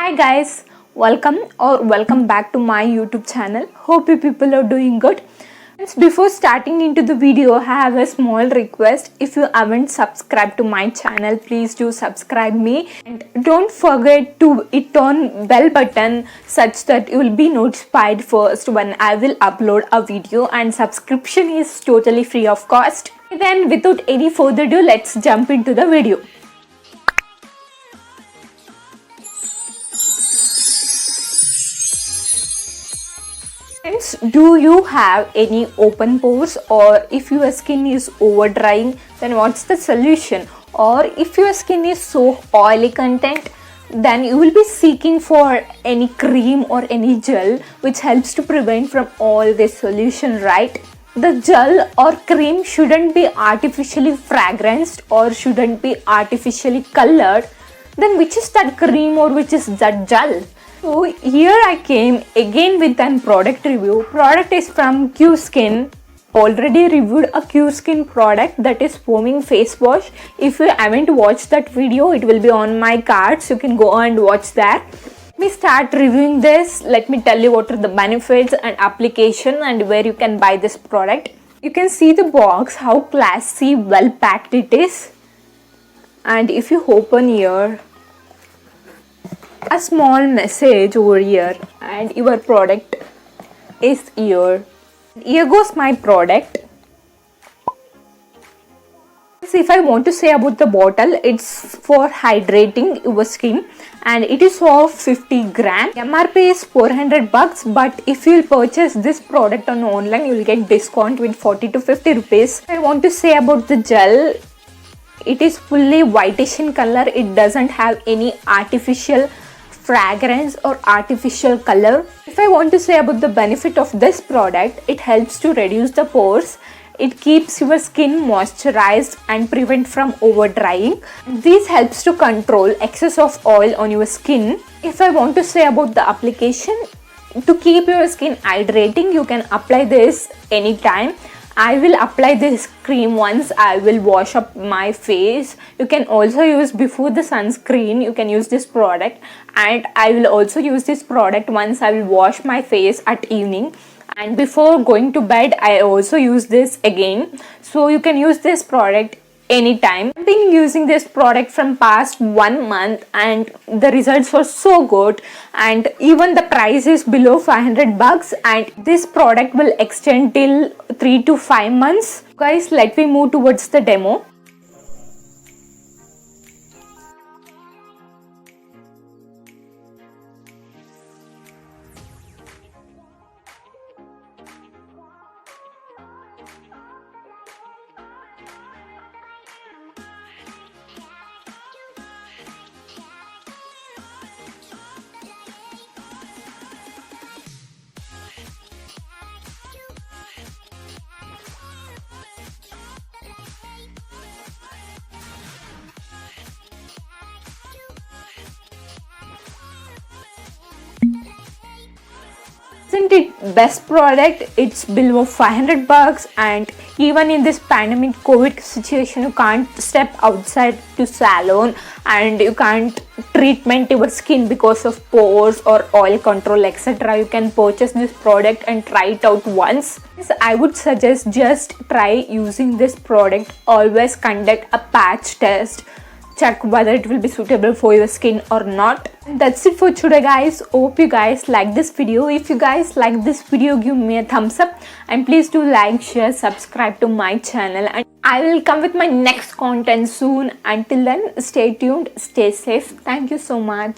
Hi guys, welcome back to my YouTube channel. Hope you people are doing good. Before starting into the video, I have a small request. If you haven't subscribed to my channel, please do subscribe me and don't forget to hit on bell button such that you will be notified first when I will upload a video, and subscription is totally free of cost. Then without any further ado, let's jump into the video. Friends, do you have any open pores, or if your skin is over drying, then what's the solution? Or if your skin is so oily content, then you will be seeking for any cream or any gel which helps to prevent from all this solution, right? The gel or cream shouldn't be artificially fragranced or shouldn't be artificially colored. Then which is that cream or which is that gel? So here I came again with an product review. Product is from Q-Skin. Already reviewed a Q-Skin product, that is foaming face wash. If you haven't watched that video, it will be on my card, so you can go and watch that. Let me start reviewing this. Let me tell you what are the benefits and application and where you can buy this product. You can see the box, how classy, well packed it is. And if you open here, a small message over here, and your product is here. Here goes my product. So if I want to say about the bottle, it's for hydrating your skin and it is of 50 gram. MRP is 400 bucks, but if you purchase this product on online, you will get discount with 40 to 50 rupees. I want to say about the gel, it is fully whitish in color. It doesn't have any artificial fragrance or artificial color. If I want to say about the benefit of this product, it helps to reduce the pores. It keeps your skin moisturized and prevent from over drying. This helps to control excess of oil on your skin. If I want to say about the application, to keep your skin hydrating, you can apply this anytime. I will apply this cream once I will wash up my face. You can also use before the sunscreen. You can use this product, and I will also use this product once I will wash my face at evening, and before going to bed I also use this again. So you can use this product anytime. I've been using this product from past 1 month and the results were so good, and even the price is below 500 bucks, and this product will extend till 3 to 5 months. Guys, let me move towards the demo. Isn't it best product? It's below 500 bucks, and even in this pandemic COVID situation, you can't step outside to salon and you can't treatment your skin because of pores or oil control, etc. You can purchase this product and try it out once. I would suggest just try using this product. Always conduct a patch test. Check whether it will be suitable for your skin or not. That's it for today, guys. Hope you guys like this video. If you guys like this video, give me a thumbs up, and please do like, share, subscribe to my channel, and I will come with my next content soon. Until then, stay tuned, stay safe. Thank you so much.